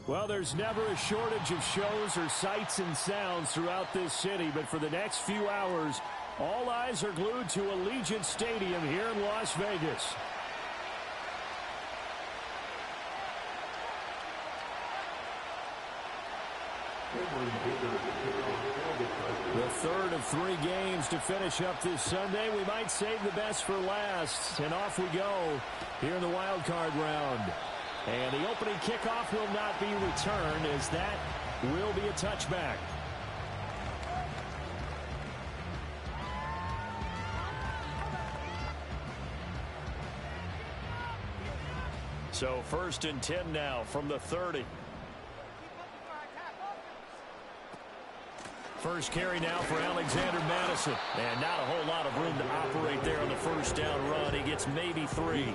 Well, there's never a shortage of shows or sights and sounds throughout this city, but for the next few hours, all eyes are glued to Allegiant Stadium here in Las Vegas. The third of 3 games to finish up this Sunday. We might save the best for last, and off we go here in the wild card round. And the opening kickoff will not be returned, as that will be a touchback. So 1st and 10 now from the 30. First carry now for Alexander Madison. And not a whole lot of room to operate there on the first down run. He gets maybe 3.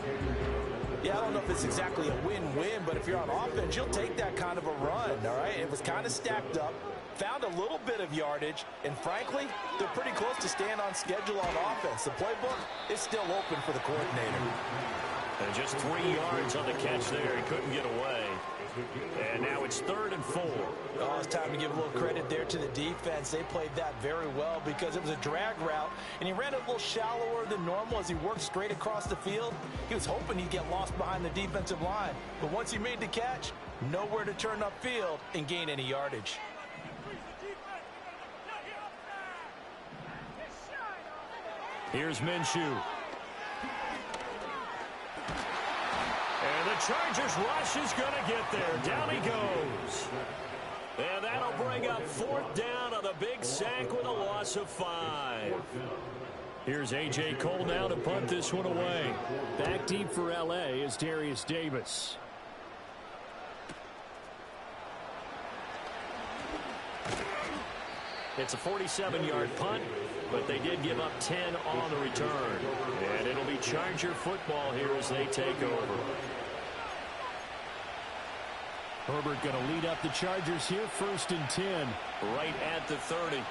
Yeah, I don't know if it's exactly a win-win, but if you're on offense, you'll take that kind of a run, all right? It was kind of stacked up, found a little bit of yardage, and frankly, they're pretty close to staying on schedule on offense. The playbook is still open for the coordinator. And just 3 yards on the catch there. He couldn't get away. And now it's 3rd and 4. Oh, it's time to give a little credit there to the defense. They played that very well because it was a drag route, and he ran it a little shallower than normal as he worked straight across the field. He was hoping he'd get lost behind the defensive line, but once he made the catch, nowhere to turn upfield and gain any yardage. Here's Minshew. And the Chargers rush is going to get there. Down he goes. And that'll bring up 4th down on the big sack with a loss of 5. Here's A.J. Cole now to punt this one away. Back deep for L.A. is Darius Davis. It's a 47-yard punt, but they did give up 10 on the return. And it'll be Charger football here as they take over. Herbert going to lead up the Chargers here, 1st and 10. Right at the 30.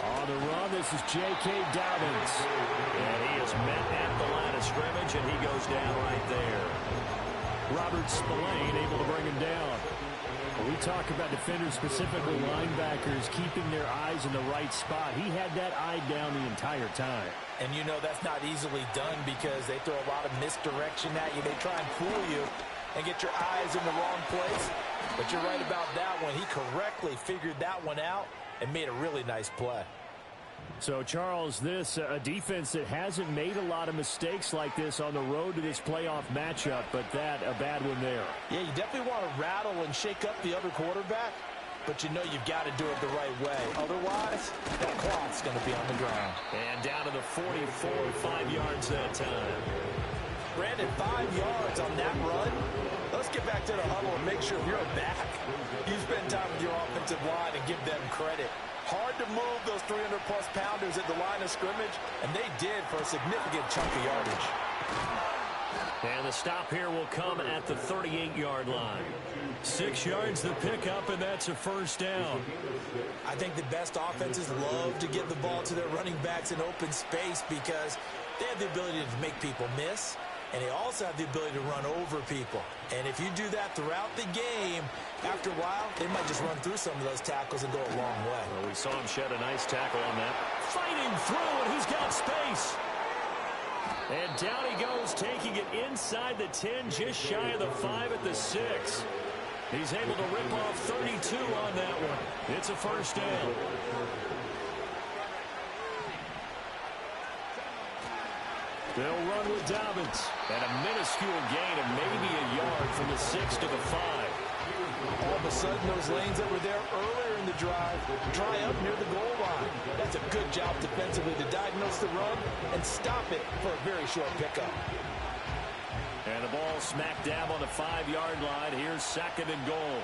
On the run, this is J.K. Dobbins. And he is met at the line of scrimmage, and he goes down right there. Robert Spillane able to bring him down. We talk about defenders, specifically linebackers, keeping their eyes in the right spot. He had that eye down the entire time. And you know that's not easily done because they throw a lot of misdirection at you. They try and fool you and get your eyes in the wrong place. But you're right about that one. He correctly figured that one out and made a really nice play. So, Charles, this a defense that hasn't made a lot of mistakes like this on the road to this playoff matchup, but that a bad one there. Yeah, you definitely want to rattle and shake up the other quarterback, but you know you've got to do it the right way. Otherwise, that clock's going to be on the ground. And down to the 44, 5 yards that time. Brandon, 5 yards on that run. Let's get back to the huddle and make sure you're back. You spend time with your offensive line and give them credit. Hard to move those 300-plus pounders at the line of scrimmage, and they did for a significant chunk of yardage. And the stop here will come at the 38-yard line. 6 yards the pickup, and that's a 1st down. I think the best offenses love to get the ball to their running backs in open space because they have the ability to make people miss, and they also have the ability to run over people. And if you do that throughout the game, after a while, they might just run through some of those tackles and go a long way. Well, we saw him shed a nice tackle on that. Fighting through, and he's got space. And down he goes, taking it inside the 10, just shy of the 5 at the 6. He's able to rip off 32 on that one. It's a 1st down. They'll run with Dobbins. And a minuscule gain of maybe a yard from the 6 to the 5. All of a sudden, those lanes that were there earlier in the drive dry up near the goal line. That's a good job defensively to diagnose the run and stop it for a very short pickup. And the ball smack dab on the 5-yard line. Here's 2nd and goal.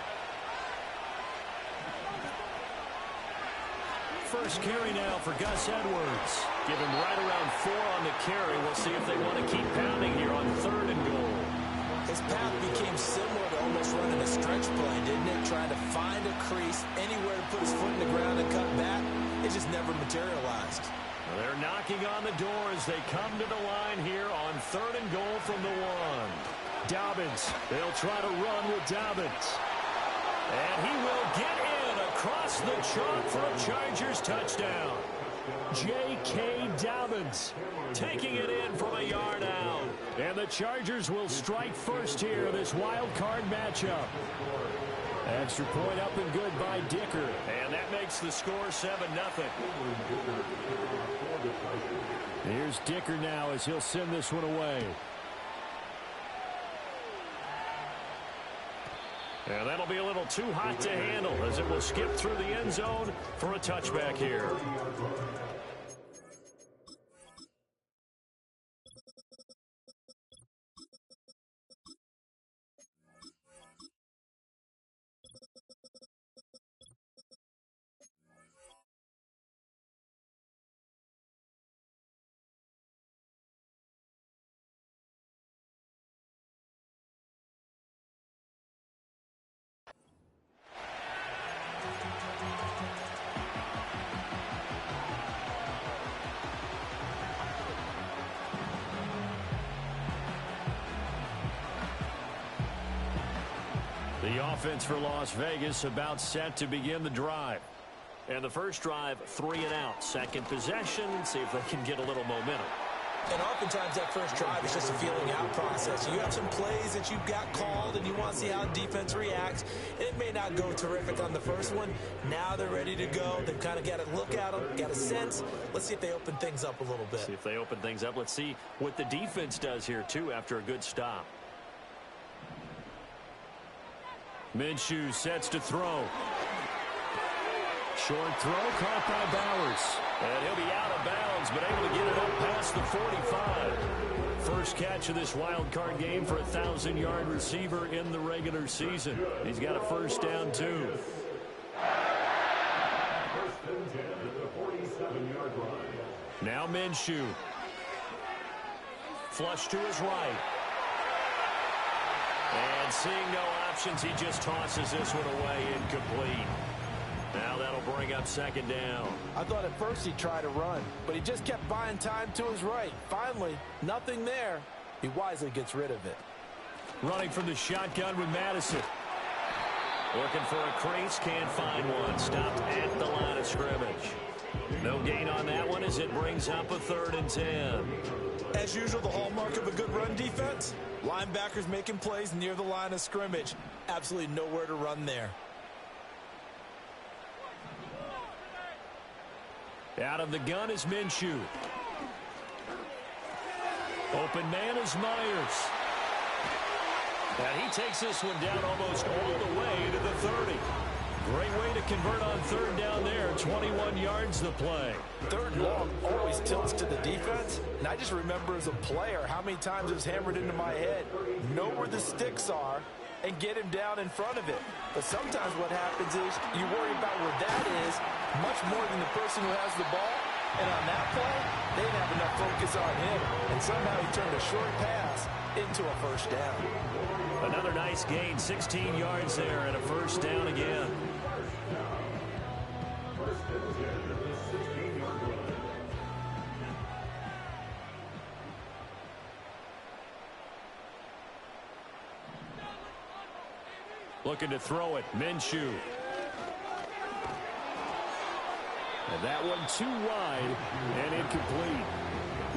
First carry now for Gus Edwards. Give him right around 4 on the carry. We'll see if they want to keep pounding here on 3rd and goal. His path became similar to almost running a stretch play, didn't it? Trying to find a crease, anywhere to put his foot in the ground and cut back. It just never materialized. Well, they're knocking on the door as they come to the line here on 3rd and goal from the 1. Dobbins. They'll try to run with Dobbins. And he will get in across the chalk for a Chargers touchdown. J.K. Dobbins taking it in from a yard out. And the Chargers will strike first here in this wild card matchup. Extra point up and good by Dicker. And that makes the score 7-0. Here's Dicker now as he'll send this one away. And that'll be a little too hot to handle as it will skip through the end zone for a touchback here. The offense for Las Vegas about set to begin the drive. And the first drive, 3 and out. Second possession, see if they can get a little momentum. And oftentimes that first drive is just a feeling out process. You have some plays that you've got called and you want to see how defense reacts. It may not go terrific on the first one. Now they're ready to go. They've kind of got a look at them, got a sense. Let's see if they open things up a little bit. See if they open things up. Let's see what the defense does here, too, after a good stop. Minshew sets to throw. Short throw caught by Bowers. And he'll be out of bounds, but able to get it up past the 45. First catch of this wild card game for a 1,000-yard receiver in the regular season. He's got a first down, too. Now Minshew. Flush to his right. And seeing no options, he just tosses this one away incomplete. Now that'll bring up second down. I thought at first he'd try to run, but he just kept buying time to his right. Finally, nothing there. He wisely gets rid of it. Running from the shotgun with Madison. Looking for a crease, can't find one. Stopped at the line of scrimmage. No gain on that one as it brings up a 3rd and 10. As usual, the hallmark of a good run defense, linebackers making plays near the line of scrimmage. Absolutely nowhere to run there. Out of the gun is Minshew. Open man is Myers. And he takes this one down almost all the way to the 30. Great way to convert on 3rd down there. 21 yards the play. 3rd and long always tilts to the defense. And I just remember as a player how many times it was hammered into my head. Know where the sticks are and get him down in front of it. But sometimes what happens is you worry about where that is much more than the person who has the ball. And on that play, they didn't have enough focus on him. And somehow he turned a short pass into a first down. Another nice gain, 16 yards there and a first down again. Looking to throw it, Minshew. And that one too wide and incomplete.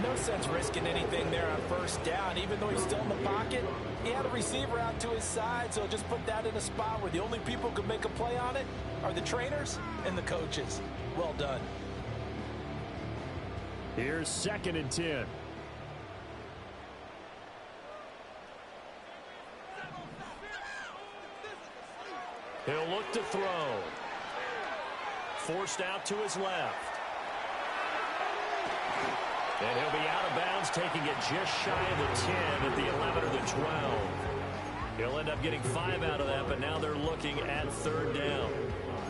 No sense risking anything there on first down. Even though he's still in the pocket, he had a receiver out to his side, so just put that in a spot where the only people who can make a play on it are the trainers and the coaches. Well done. Here's 2nd and 10. He'll look to throw. Forced out to his left. And he'll be out of bounds, taking it just shy of the 10 at the 11 or the 12. He'll end up getting 5 out of that, but now they're looking at 3rd down.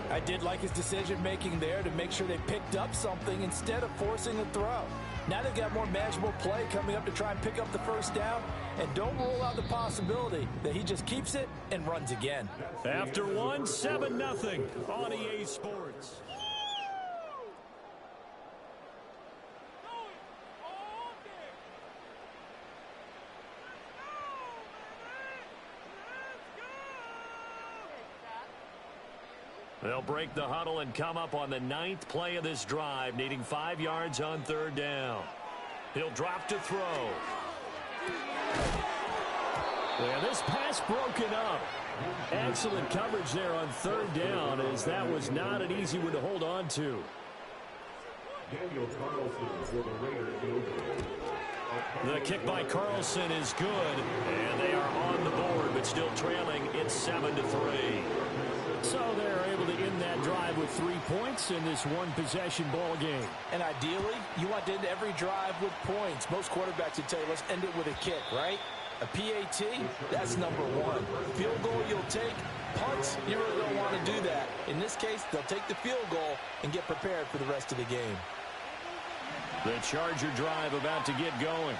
I did like his decision-making there to make sure they picked up something instead of forcing a throw. Now they've got more manageable play coming up to try and pick up the first down. And don't rule out the possibility that he just keeps it and runs again. After one, 7-0 on EA Sports. They'll break the huddle and come up on the 9th play of this drive, needing 5 yards on 3rd down. He'll drop to throw. Yeah, this pass broken up. Excellent coverage there on 3rd down, as that was not an easy one to hold on to. Daniel Carlson for the Raiders. The kick by Carlson is good, and they are on the board, but still trailing. It's 7-3. So they're able to end that drive with 3 points in this one-possession ball game. And ideally, you want to end every drive with points. Most quarterbacks would tell you, let's end it with a kick, right? A PAT, that's number 1. Field goal you'll take. Punts, you really don't want to do that. In this case, they'll take the field goal and get prepared for the rest of the game. The Charger drive about to get going.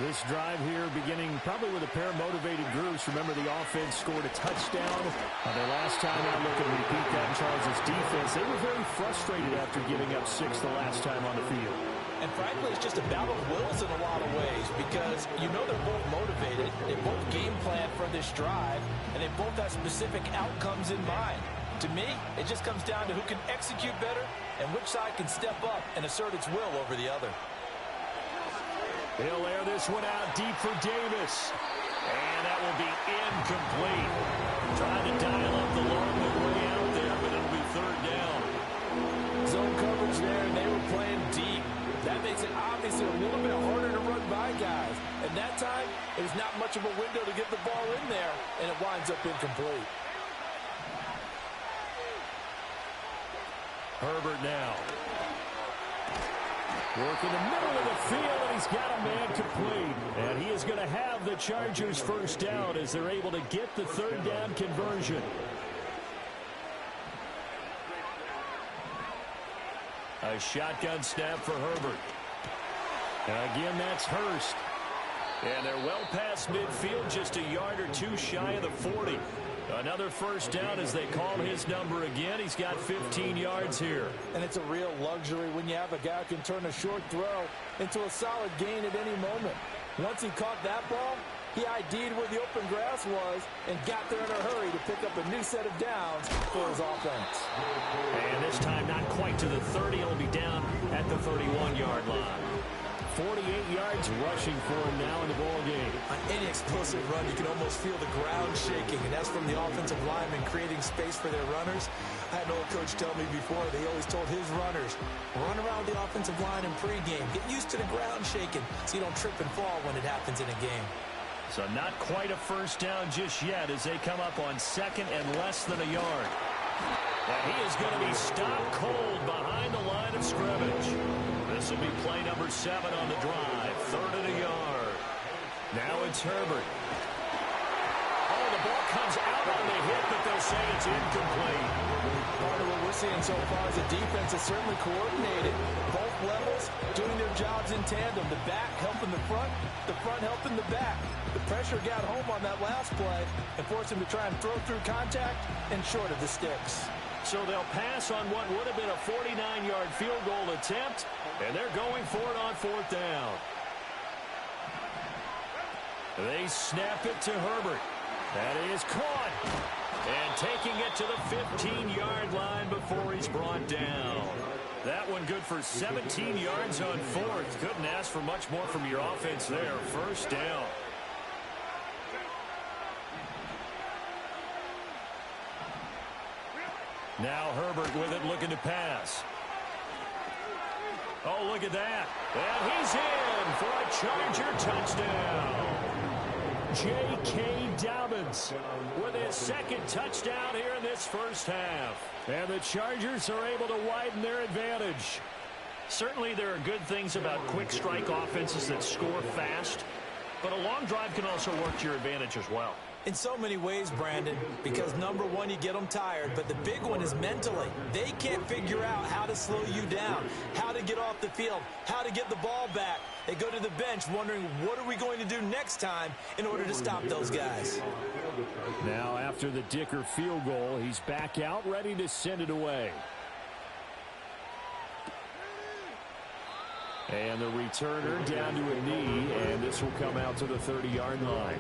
This drive here beginning probably with a pair of motivated groups. Remember, the offense scored a touchdown. Their last time out, look at repeat that Chargers defense. They were very frustrated after giving up 6 the last time on the field. And frankly, it's just a battle of wills in a lot of ways, because you know they're both motivated. They both game plan for this drive, and they both have specific outcomes in mind. To me, it just comes down to who can execute better and which side can step up and assert its will over the other. He'll air this one out deep for Davis. And that will be incomplete. Trying to dial up the long way out there, but it'll be 3rd down. Zone coverage there, and they were playing deep. That makes it obviously a little bit harder to run by guys. And that time, there's not much of a window to get the ball in there, and it winds up incomplete. Herbert now. Work in the middle of the field, and he's got a man complete. And he is going to have the Chargers first down as they're able to get the 3rd down conversion. A shotgun snap for Herbert. And again, that's Hurst. And they're well past midfield, just a yard or 2 shy of the 40. Another first down as they call his number again. He's got 15 yards here. And it's a real luxury when you have a guy who can turn a short throw into a solid gain at any moment. Once he caught that ball, he ID'd where the open grass was and got there in a hurry to pick up a new set of downs for his offense. And this time not quite to the 30. He'll be down at the 31-yard line. 48 yards rushing for him now in the ball game. On any explosive run, you can almost feel the ground shaking, and that's from the offensive linemen creating space for their runners. I had an old coach tell me before, they always told his runners, run around the offensive line in pregame. Get used to the ground shaking so you don't trip and fall when it happens in a game. So not quite a first down just yet as they come up on 2nd and less than a yard. And he is going to be stopped cold behind the line of scrimmage. This will be play number 7 on the drive. 3rd and a yard. Now it's Herbert. Oh, the ball comes out on the hit, but they'll say it's incomplete. Part of what we're seeing so far is the defense is certainly coordinated. Both levels doing their jobs in tandem. The back helping the front helping the back. The pressure got home on that last play and forced him to try and throw through contact and short of the sticks. So they'll pass on what would have been a 49-yard field goal attempt, and they're going for it on 4th down. They snap it to Herbert. That is caught. And taking it to the 15-yard line before he's brought down. That one good for 17 yards on 4th. Couldn't ask for much more from your offense there. First down. Now Herbert with it, looking to pass. Oh, look at that. And he's in for a Charger touchdown. J.K. Dobbins with his 2nd touchdown here in this first half. And the Chargers are able to widen their advantage. Certainly there are good things about quick strike offenses that score fast, but a long drive can also work to your advantage as well. In so many ways, Brandon, because number one, you get them tired, but the big one is mentally. They can't figure out how to slow you down, how to get off the field, how to get the ball back. They go to the bench wondering, what are we going to do next time in order to stop those guys? Now, after the Dicker field goal, he's back out, ready to send it away. And the returner down to a knee, and this will come out to the 30-yard line.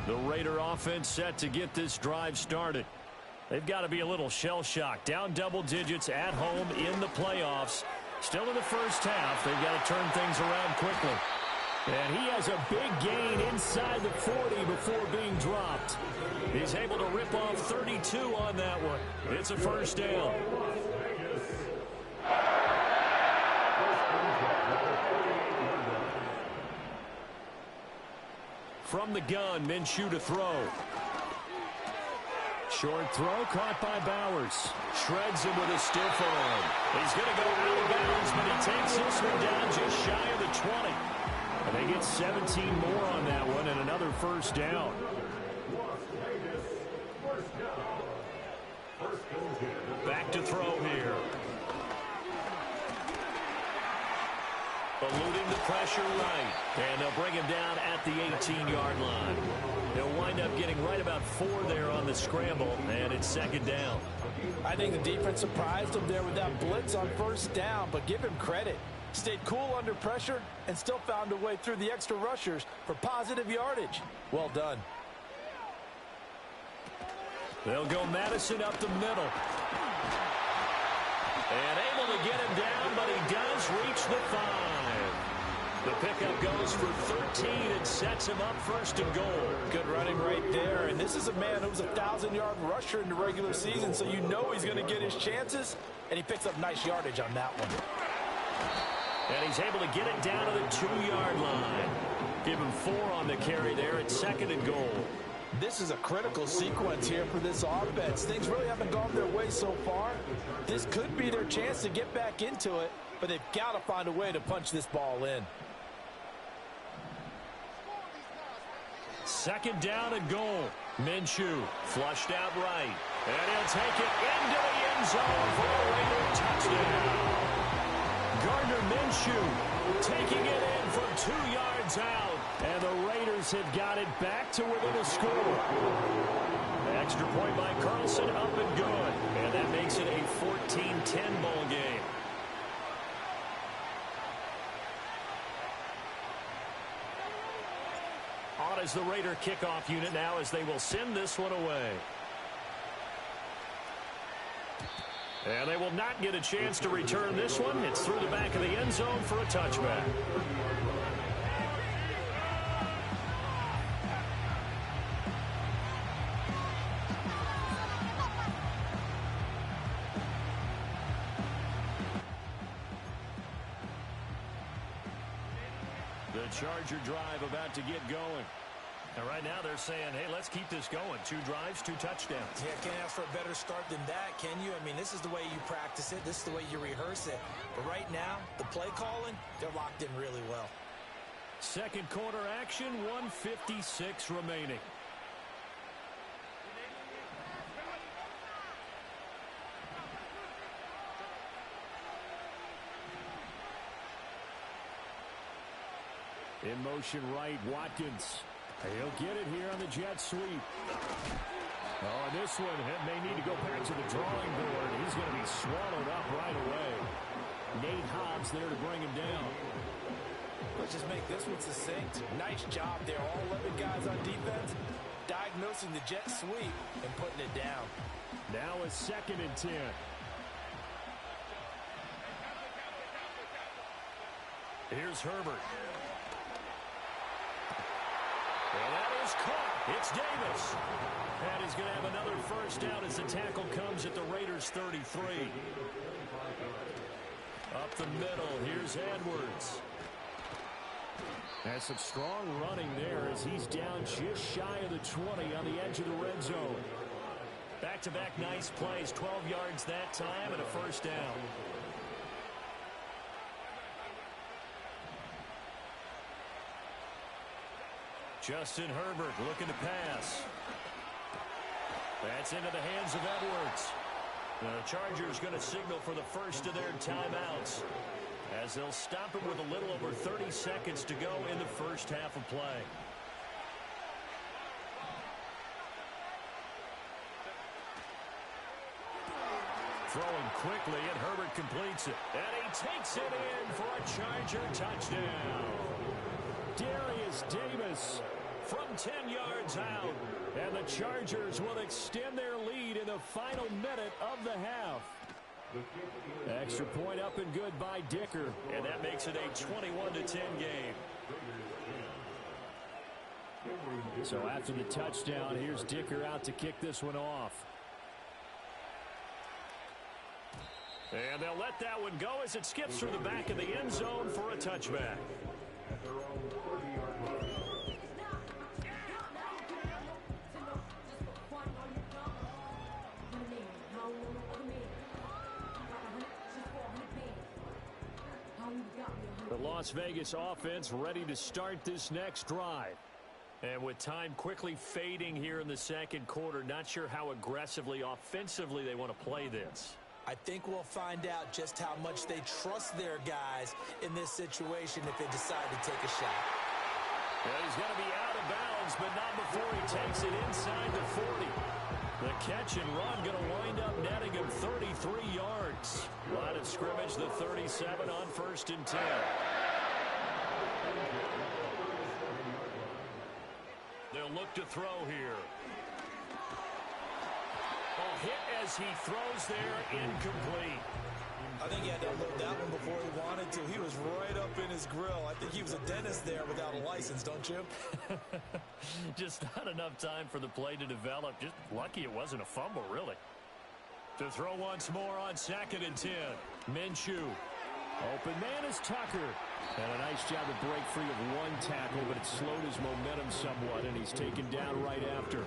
The Raider offense set to get this drive started. They've got to be a little shell-shocked. Down double digits at home in the playoffs. Still in the first half. They've got to turn things around quickly. And he has a big gain inside the 40 before being dropped. He's able to rip off 32 on that one. It's a first down. From the gun, Minshew to throw. Short throw caught by Bowers. Shreds him with a stiff arm. He's going to go out of bounds, but he takes this one down just shy of the 20. And they get 17 more on that one and another first down. Back to throw here. Eluding the pressure right. And they'll bring him down at the 18-yard line. They'll wind up getting right about 4 there on the scramble, and it's second down. I think the defense surprised him there with that blitz on first down, but give him credit. Stayed cool under pressure and still found a way through the extra rushers for positive yardage. Well done. They'll go Madison up the middle. And able to get him down, but he does reach the 5. The pickup goes for 13 and sets him up first and goal. Good running right there. And this is a man who's a 1,000-yard rusher in the regular season, so you know he's going to get his chances. And he picks up nice yardage on that one. And he's able to get it down to the 2-yard line. Give him 4 on the carry there at second and goal. This is a critical sequence here for this offense. Things really haven't gone their way so far. This could be their chance to get back into it, but they've got to find a way to punch this ball in. Second down and goal. Minshew flushed out right. And he'll take it into the end zone for a Raider touchdown. Gardner Minshew taking it in from 2 yards out. And the Raiders have got it back to within a score. Extra point by Carlson, up and good. And that makes it a 14-10 ball game. On as the Raider kickoff unit now as they will send this one away. And they will not get a chance to return this one. It's through the back of the end zone for a touchback. The Charger drive about to get going. And right now they're saying, hey, let's keep this going. 2 drives, 2 touchdowns. Yeah, can't ask for a better start than that, can you? I mean, this is the way you practice it. This is the way you rehearse it. But right now, the play calling, they're locked in really well. Second quarter action, 1:56 remaining. In motion right, Watkins. He'll get it here on the jet sweep. Oh, and this one may need to go back to the drawing board. He's going to be swallowed up right away. Nate Hobbs there to bring him down. Let's just make this one succinct. Nice job there. All 11 guys on defense diagnosing the jet sweep and putting it down. Now a 2nd and 10. Here's Herbert. And that is caught. It's Davis. And he's going to have another first down as the tackle comes at the Raiders' 33. Up the middle, here's Edwards. That's some strong running there as he's down just shy of the 20 on the edge of the red zone. Back-to-back nice plays, 12 yards that time and a first down. Justin Herbert looking to pass. That's into the hands of Edwards. The Chargers going to signal for the first of their timeouts as they'll stop him with a little over 30 seconds to go in the first half of play. Throwing quickly, and Herbert completes it. And he takes it in for a Charger touchdown. Darius Davis from 10 yards out. And the Chargers will extend their lead in the final minute of the half. Extra point up and good by Dicker. And that makes it a 21-10 game. So after the touchdown, here's Dicker out to kick this one off. And they'll let that one go as it skips through the back of the end zone for a touchback. The Las Vegas offense ready to start this next drive. And with time quickly fading here in the second quarter, not sure how aggressively, offensively they want to play this. I think we'll find out just how much they trust their guys in this situation if they decide to take a shot. Well, he's going to be out of bounds, but not before he takes it inside the 40. The catch and run going to wind up netting him 33 yards. Line of scrimmage, the 37 on 1st and 10. They'll look to throw here. Hit as he throws there, incomplete. I think he had to unload that one before he wanted to. He was right up in his grill. I think he was a dentist there without a license, don't you? Just not enough time for the play to develop. Just lucky it wasn't a fumble, really. To throw once more on 2nd and 10. Minshew. Open man is Tucker. And a nice job to break free of one tackle, but it slowed his momentum somewhat, and he's taken down right after.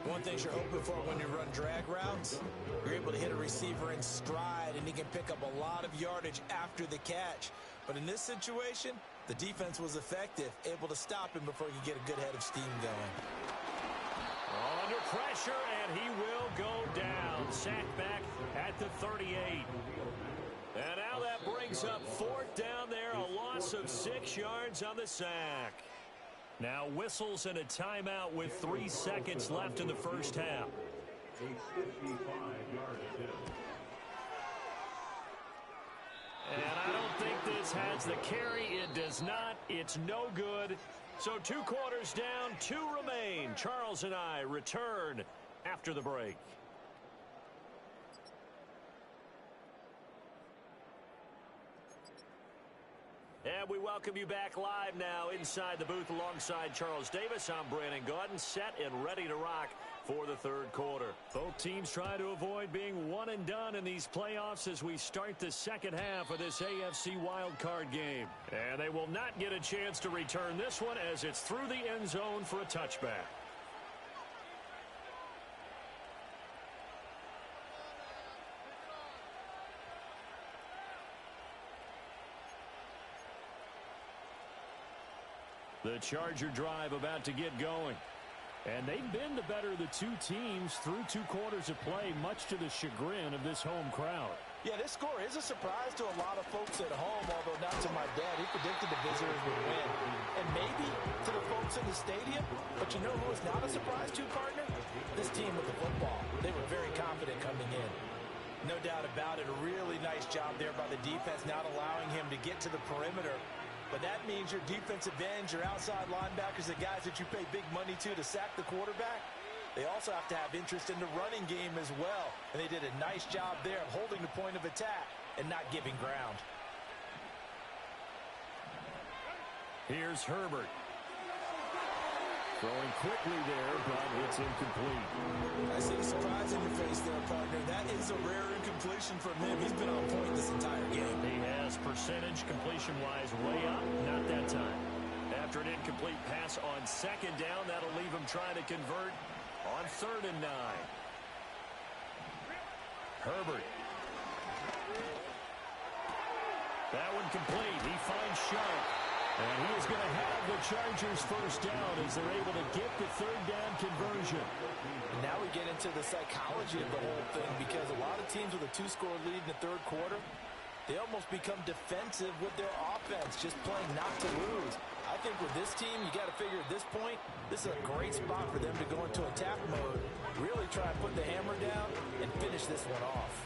One thing you're hoping for when you run drag routes, you're able to hit a receiver in stride, and he can pick up a lot of yardage after the catch. But in this situation, the defense was effective, able to stop him before he could get a good head of steam going. Under pressure, and he will go down. Sacked back at the 38. And now that brings up 4th down there, a loss of 6 yards on the sack. Now whistles and a timeout with 3 seconds left in the first half. A 55-yard attempt. And I don't think this has the carry. It does not. It's no good. So 2 quarters down, 2 remain. Charles and I return after the break. And we welcome you back live now inside the booth alongside Charles Davis. I'm Brandon Gaudin, set and ready to rock for the 3rd quarter. Both teams try to avoid being one and done in these playoffs as we start the second half of this AFC wildcard game. And they will not get a chance to return this one as it's through the end zone for a touchback. The Charger drive about to get going. And they've been the better of the 2 teams through 2 quarters of play, much to the chagrin of this home crowd. Yeah, this score is a surprise to a lot of folks at home, although not to my dad. He predicted the visitors would win. And maybe to the folks in the stadium. But you know who is not a surprise to, partner? This team with the football. They were very confident coming in. No doubt about it. A really nice job there by the defense, not allowing him to get to the perimeter. But that means your defensive ends, your outside linebackers, the guys that you pay big money to sack the quarterback, they also have to have interest in the running game as well. And they did a nice job there of holding the point of attack and not giving ground. Here's Herbert. Throwing quickly there, but it's incomplete. I see the surprise in your face there, partner. That is a rare incompletion from him. He's been on point this entire game. He has percentage completion-wise way up, not that time. After an incomplete pass on 2nd down, that'll leave him trying to convert on 3rd and 9. Herbert. That one complete. He finds Sharp. And he is going to have the Chargers first down as they're able to get the 3rd down conversion. And now we get into the psychology of the whole thing, because a lot of teams with a 2-score lead in the 3rd quarter, they almost become defensive with their offense, just playing not to lose. I think with this team, you got to figure at this point, this is a great spot for them to go into attack mode, really try and put the hammer down and finish this one off.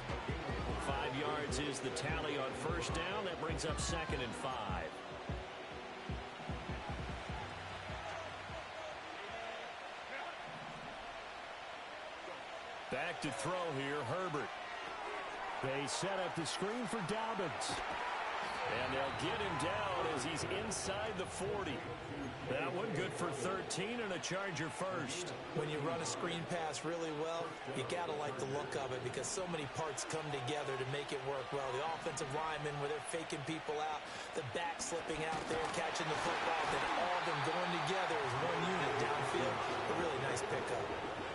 5 yards is the tally on 1st down. That brings up 2nd and 5. back to throw here, Herbert. They set up the screen for Dobbins. And they'll get him down as he's inside the 40. That one good for 13 and a Charger first. When you run a screen pass really well, you got to like the look of it because so many parts come together to make it work well. The offensive linemen where they're faking people out, the back slipping out there, catching the football, then all of them going together as one unit downfield. A really nice pickup.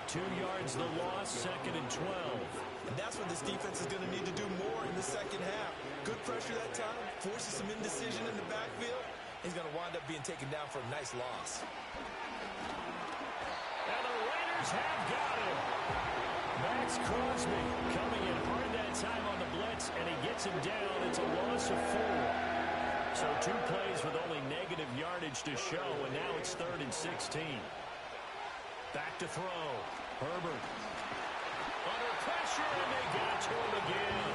2 yards the loss, 2nd and 12. And that's what this defense is going to need to do more in the second half. Good pressure that time, forces some indecision in the backfield. He's going to wind up being taken down for a nice loss. And the Raiders have got him. Max Crosby coming in hard that time on the blitz, and he gets him down. It's a loss of 4. So 2 plays with only negative yardage to show, and now it's 3rd and 16. Back to throw. Herbert. Under pressure, and they got to him again.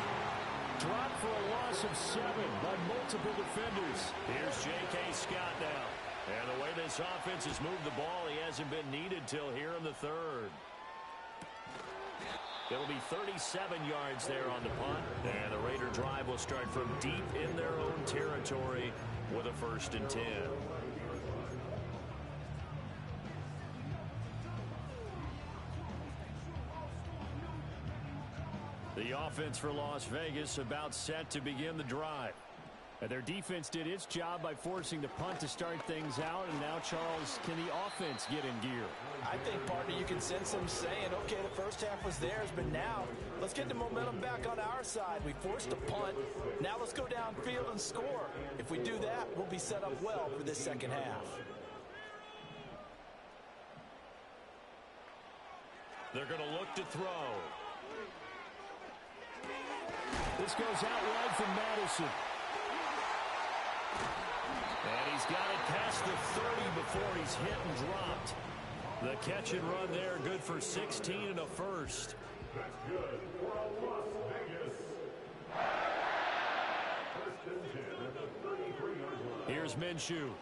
Dropped for a loss of 7 by multiple defenders. Here's J.K. Scott now. And the way this offense has moved the ball, he hasn't been needed till here in the 3rd. It'll be 37 yards there on the punt. And the Raider drive will start from deep in their own territory with a 1st and 10. The offense for Las Vegas about set to begin the drive. And their defense did its job by forcing the punt to start things out. And now, Charles, can the offense get in gear? I think, partner, you can sense them saying, okay, the first half was theirs, but now let's get the momentum back on our side. We forced a punt. Now let's go downfield and score. If we do that, we'll be set up well for this second half. They're going to look to throw. This goes out wide from Madison. And he's got it past the 30 before he's hit and dropped. The catch and run there, good for 16 and a 1st. That's good for a Las Vegas. 1st and 10 at the 33-yard line. Here's Minshew.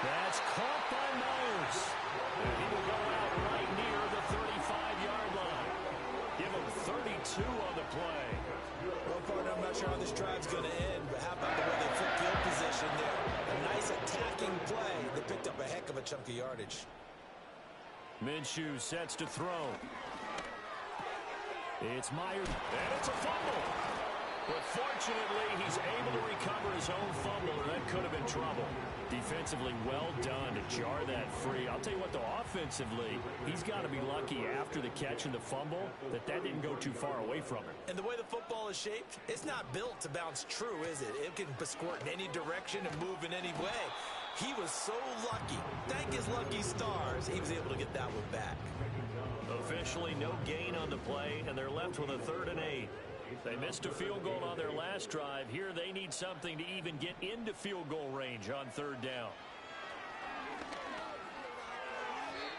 That's caught by Myers. And he will go out right near the 35-yard line. Give him 32 on the play. Well, partner, I'm not sure how this drive's going to end, but how about the way they flip field position there? A nice attacking play that picked up a heck of a chunk of yardage. Minshew sets to throw. It's Myers, and it's a fumble. But fortunately, he's able to recover his own fumble, or that could have been trouble. Defensively, well done to jar that free. I'll tell you what, though, offensively, he's got to be lucky after the catch and the fumble that didn't go too far away from him. And the way the football is shaped, it's not built to bounce true, is it? It can squirt in any direction and move in any way. He was so lucky. Thank his lucky stars, he was able to get that one back. Officially, no gain on the play, and they're left with a 3rd and 8. They missed a field goal on their last drive. Here they need something to even get into field goal range on 3rd down.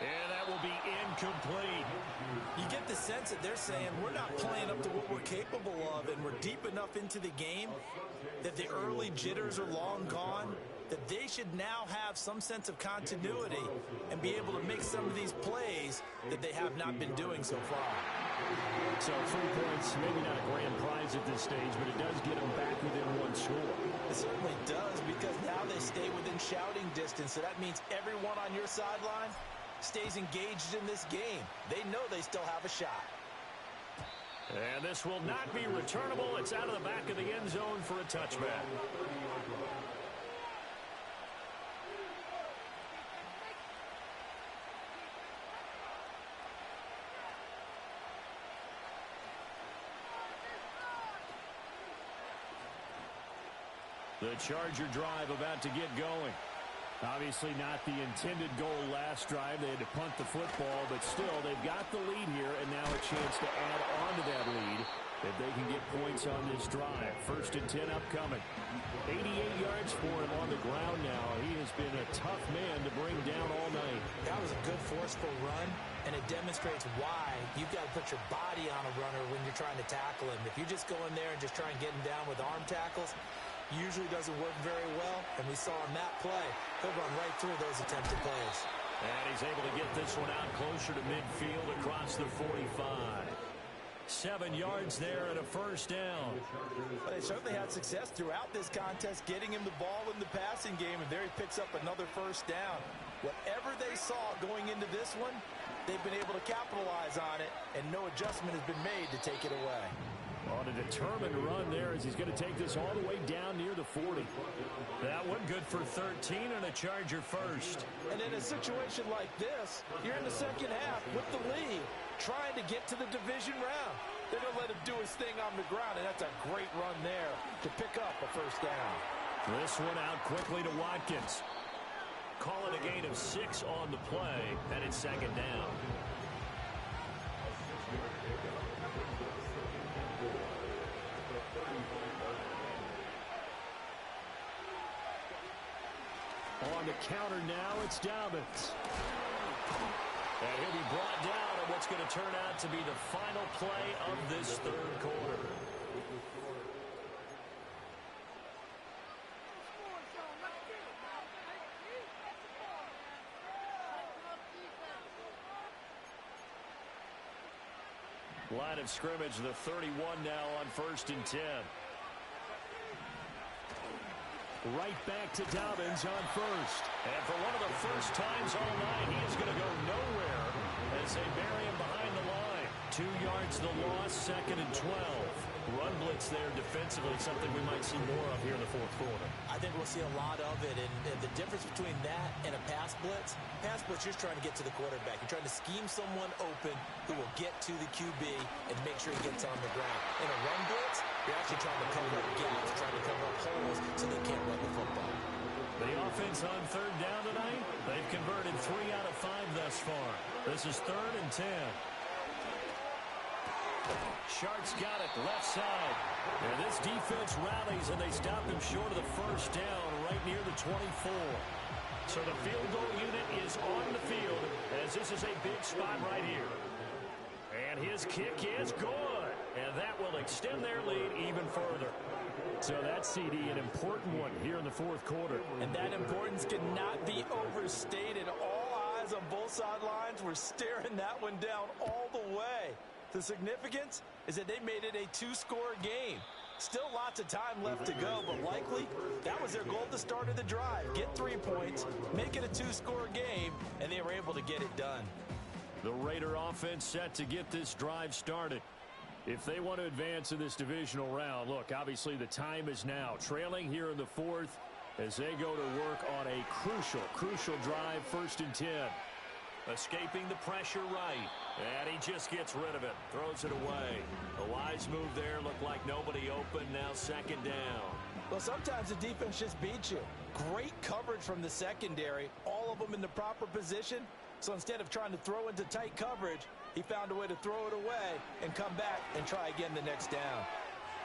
And that will be incomplete. You get the sense that they're saying we're not playing up to what we're capable of, and we're deep enough into the game that the early jitters are long gone, that they should now have some sense of continuity and be able to make some of these plays that they have not been doing so far. So 3 points, maybe not a grand prize at this stage, but it does get them back within 1 score. It certainly does, because now they stay within shouting distance, so that means everyone on your sideline stays engaged in this game. They know they still have a shot. And this will not be returnable. It's out of the back of the end zone for a touchback. The Charger drive about to get going. Obviously not the intended goal last drive. They had to punt the football, but still, they've got the lead here, and now a chance to add on to that lead if they can get points on this drive. 1st and 10 upcoming. 88 yards for him on the ground now. He has been a tough man to bring down all night. That was a good, forceful run, and it demonstrates why you've got to put your body on a runner when you're trying to tackle him. If you just go in there and just try and get him down with arm tackles, usually doesn't work very well, and we saw on that play, he'll run right through those attempted plays. And he's able to get this one out closer to midfield across the 45. 7 yards there and a first down. But they certainly had success throughout this contest, getting him the ball in the passing game, and there he picks up another first down. Whatever they saw going into this one, they've been able to capitalize on it, and no adjustment has been made to take it away. On a determined run there as he's going to take this all the way down near the 40. That one good for 13 and a Charger first. And in a situation like this, you're in the second half with the lead, trying to get to the division round. They're going to let him do his thing on the ground, and that's a great run there to pick up a first down. This one out quickly to Watkins. Call it a gain of 6 on the play, and it's second down. On the counter now, it's Dobbins. And he'll be brought down on what's going to turn out to be the final play of this third quarter. Line of scrimmage, the 31 now on 1st and 10. Right back to Dobbins on first. And for one of the first times all night, he is going to go nowhere as they bury him behind the line. 2 yards the loss, 2nd and 12. Run blitz there defensively, something we might see more of here in the fourth quarter. I think we'll see a lot of it, and the difference between that and a pass blitz, you're just trying to get to the quarterback. You're trying to scheme someone open who will get to the QB and make sure he gets on the ground. In a run blitz, you're actually trying to cover up gaps, trying to cover up holes so they can't run the football. The offense on third down tonight, they've converted 3 out of 5 thus far. This is 3rd and 10. Sharks got it left side. And this defense rallies, and they stop him short of the first down right near the 24. So the field goal unit is on the field as this is a big spot right here. And his kick is good. And that will extend their lead even further. So that's, CD, an important one here in the fourth quarter. And that importance cannot be overstated. All eyes on both sidelines were staring that one down all the way. The significance is that they made it a 2-score game. Still lots of time left to go, but likely that was their goal at the start of the drive. Get 3 points, make it a 2-score game, and they were able to get it done. The Raider offense set to get this drive started. If they want to advance in this divisional round, look, obviously the time is now. Trailing here in the fourth as they go to work on a crucial drive, 1st and 10. Escaping the pressure right. And he just gets rid of it. Throws it away. A wise move there. Looked like nobody open. Now 2nd down. Well, sometimes the defense just beats you. Great coverage from the secondary. All of them in the proper position. So instead of trying to throw into tight coverage, he found a way to throw it away and come back and try again the next down.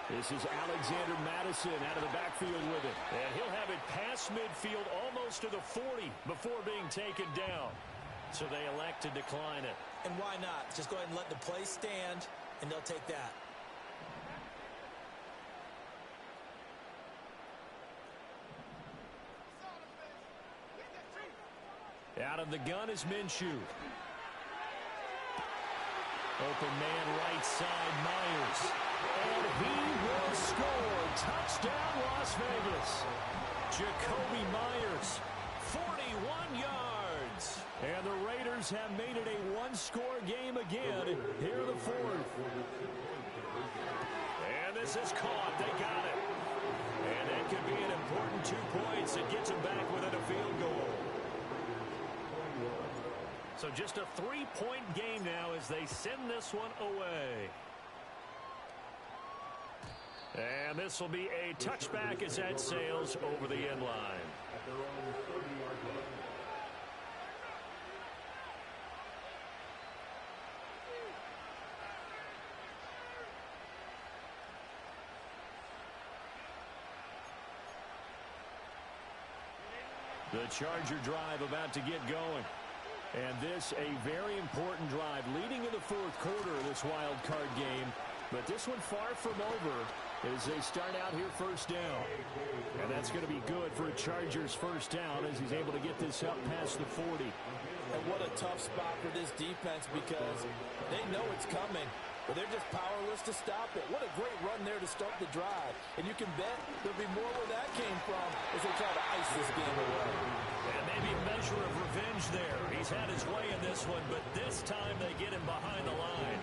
This is Alexander Madison out of the backfield with it. And he'll have it past midfield almost to the 40 before being taken down. So they elect to decline it. And why not? Just go ahead and let the play stand, and they'll take that. Out of the gun is Minshew. Open man right side, Myers. And he will score. Touchdown, Las Vegas. Jacoby Myers, 41 yards. And the Raiders have made it a 1-score game again here in the fourth. And this is caught. They got it. And that could be an important 2 points. It gets them back within a field goal. So just a 3-point game now as they send this one away. And this will be a touchback as that sails over the end line. The Charger drive about to get going. And this a very important drive leading in the fourth quarter of this wild card game. But this one far from over as they start out here 1st down. And that's going to be good for a Chargers 1st down as he's able to get this up past the 40. And what a tough spot for this defense because they know it's coming, but they're just powerless to stop it. What a great run there to start the drive. And you can bet there'll be more where that came from as they try to ice this game away. And maybe a measure of revenge there. He's had his way in this one, but this time they get him behind the line.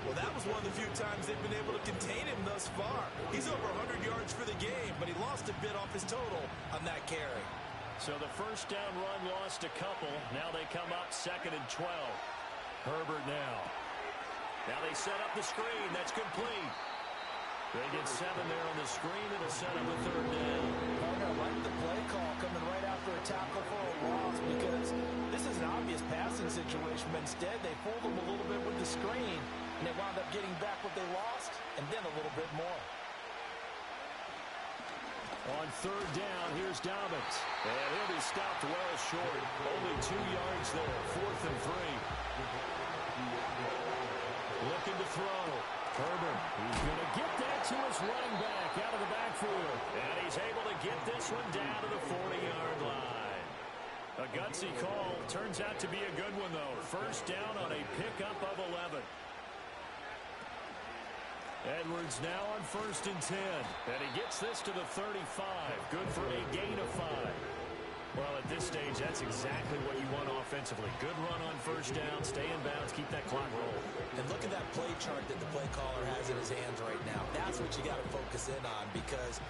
Well, that was one of the few times they've been able to contain him thus far. He's over 100 yards for the game, but he lost a bit off his total on that carry. So the first down run lost a couple. Now they come up 2nd and 12. Herbert now. Now they set up the screen. That's complete. They get 7 there on the screen. It'll set up a 3rd down. I like the play call coming right after a tackle for a loss because this is an obvious passing situation, but instead they fooled them a little bit with the screen, and they wound up getting back what they lost and then a little bit more. On 3rd down, here's Dobbins. And he'll be stopped well short. Only 2 yards there. 4th and 3. Looking to throw. Herbert, he's going to get that to his running back out of the backfield. And he's able to get this one down to the 40-yard line. A gutsy call. Turns out to be a good one, though. First down on a pickup of 11. Edwards now on 1st and 10. And he gets this to the 35. Good for a gain of 5. Well, at this stage, that's exactly what you want offensively. Good run on 1st down, stay in bounds, keep that clock rolling. And look at that play chart that the play caller has in his hands right now. That's what you got to focus in on because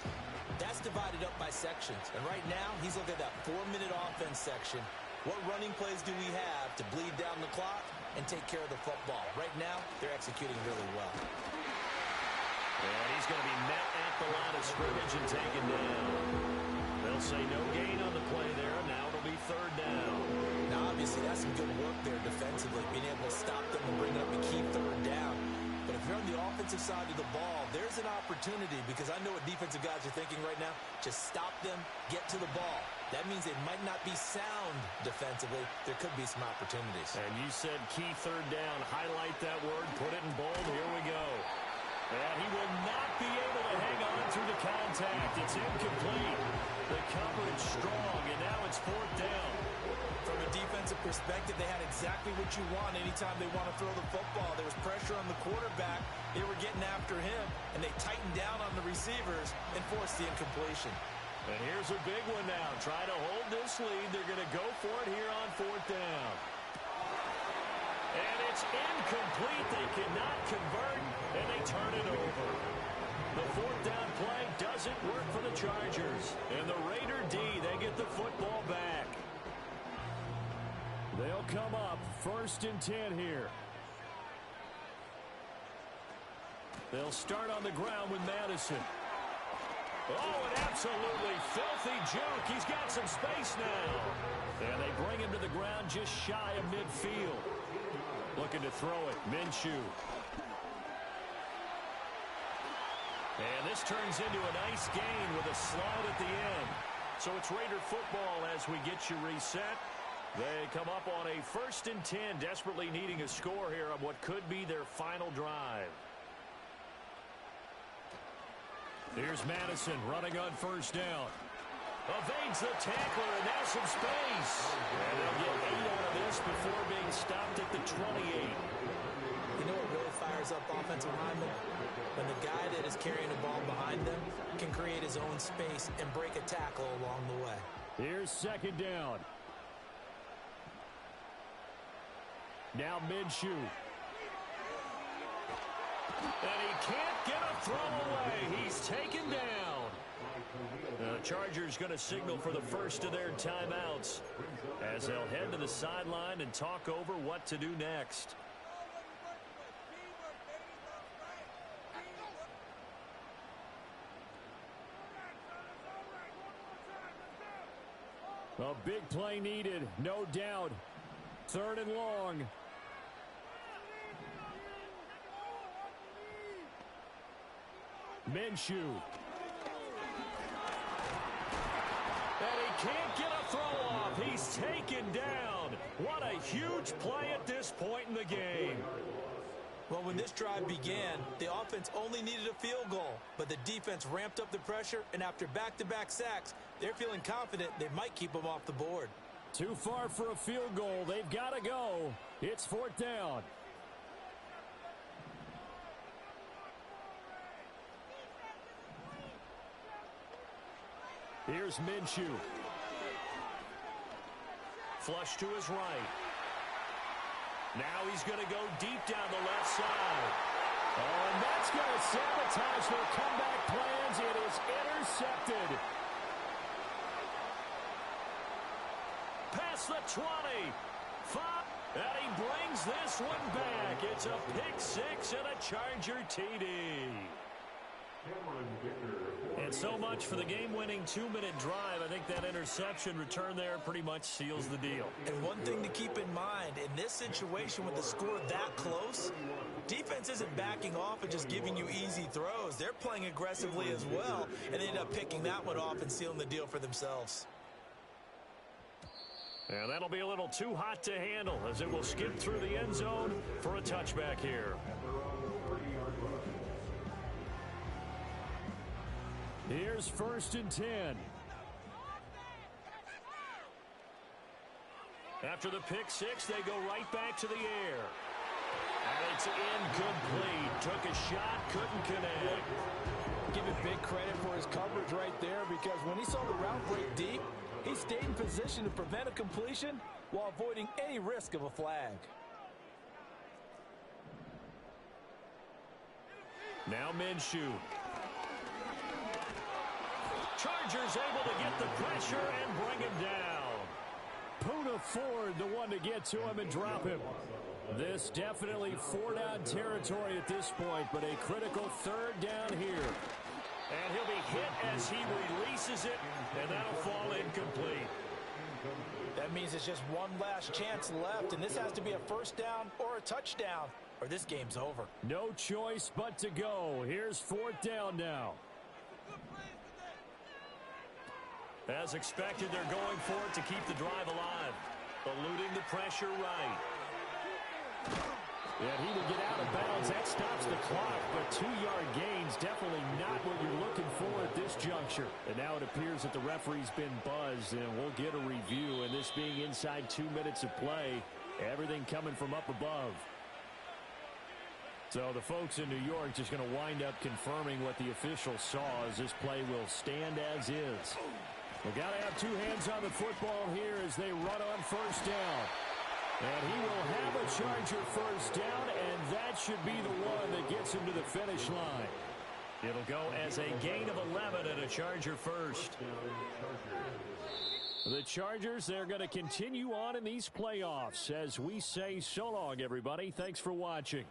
that's divided up by sections. And right now, he's looking at that 4-minute offense section. What running plays do we have to bleed down the clock and take care of the football? Right now, they're executing really well. And he's going to be met at the line of scrimmage and taken down. They'll say no gain on the play there. Now it'll be 3rd down. Now, obviously, that's some good work there defensively, being able to stop them and bring up a key 3rd down. But if you're on the offensive side of the ball, there's an opportunity because I know what defensive guys are thinking right now. Just stop them, get to the ball. That means they might not be sound defensively. There could be some opportunities. And you said key 3rd down. Highlight that word. Put it in bold. Here we go. And he will not be able to hang on through the contact. It's incomplete. The coverage strong, and now it's 4th down. From a defensive perspective, they had exactly what you want anytime they want to throw the football. There was pressure on the quarterback. They were getting after him, and they tightened down on the receivers and forced the incompletion. And here's a big one now. Try to hold this lead. They're going to go for it here on 4th down. And it's incomplete. They cannot convert, and they turn it over. The 4th down play doesn't work for the Chargers. And the Raider D, they get the football back. They'll come up 1st and 10 here. They'll start on the ground with Madison. Oh, an absolutely filthy juke. He's got some space now. And they bring him to the ground just shy of midfield. Looking to throw it. Minshew. And this turns into a nice gain with a slide at the end. So it's Raider football as we get you reset. They come up on a 1st and 10, desperately needing a score here on what could be their final drive. Here's Madison running on 1st down. Evades the tackler, and now some space. And they'll get 8 out of this before being stopped at the 28. You know what really fires up offensive linemen? When the guy that is carrying the ball behind them can create his own space and break a tackle along the way. Here's 2nd down. Now Minshew. And he can't get a throw away. He's taken down. The Chargers going to signal for the first of their timeouts as they'll head to the sideline and talk over what to do next. A big play needed, no doubt. 3rd and long. Minshew. And he can't get a throw off. He's taken down. What a huge play at this point in the game. Well, when this drive began, the offense only needed a field goal, but the defense ramped up the pressure, and after back-to-back sacks, they're feeling confident they might keep them off the board. Too far for a field goal. They've got to go. It's 4th down. Here's Minshew. Flush to his right. Now he's going to go deep down the left side. Oh, and that's going to sabotage their comeback plans. It is intercepted. Past the 20. 5. And he brings this one back. It's a pick six and a Charger TD. And so much for the game-winning 2-minute drive. I think that interception return there pretty much seals the deal. And one thing to keep in mind, in this situation with the score that close, defense isn't backing off and just giving you easy throws. They're playing aggressively as well, and they end up picking that one off and sealing the deal for themselves. And that'll be a little too hot to handle as it will skip through the end zone for a touchback here. Here's 1st and 10. After the pick six, they go right back to the air. And it's incomplete. Took a shot, couldn't connect. Give him big credit for his coverage right there, because when he saw the route break deep, he stayed in position to prevent a completion while avoiding any risk of a flag. Now Minshew. Chargers able to get the pressure and bring him down. Poona Ford, the one to get to him and drop him. This definitely 4-down territory at this point, but a critical 3rd down here. And he'll be hit as he releases it, and that'll fall incomplete. That means it's just one last chance left, and this has to be a 1st down or a touchdown, or this game's over. No choice but to go. Here's 4th down now. As expected, they're going for it to keep the drive alive. Eluding the pressure right. Yeah, he will get out of bounds. That stops the clock, but 2-yard gains definitely not what you're looking for at this juncture. And now it appears that the referee's been buzzed, and we'll get a review. And this being inside 2 minutes of play, everything coming from up above. So the folks in New York just going to wind up confirming what the official saw as this play will stand as is. We've got to have 2 hands on the football here as they run on 1st down. And he will have a Charger 1st down, and that should be the one that gets him to the finish line. It'll go as a gain of 11 and a Charger 1st. The Chargers, they're going to continue on in these playoffs as we say so long, everybody. Thanks for watching.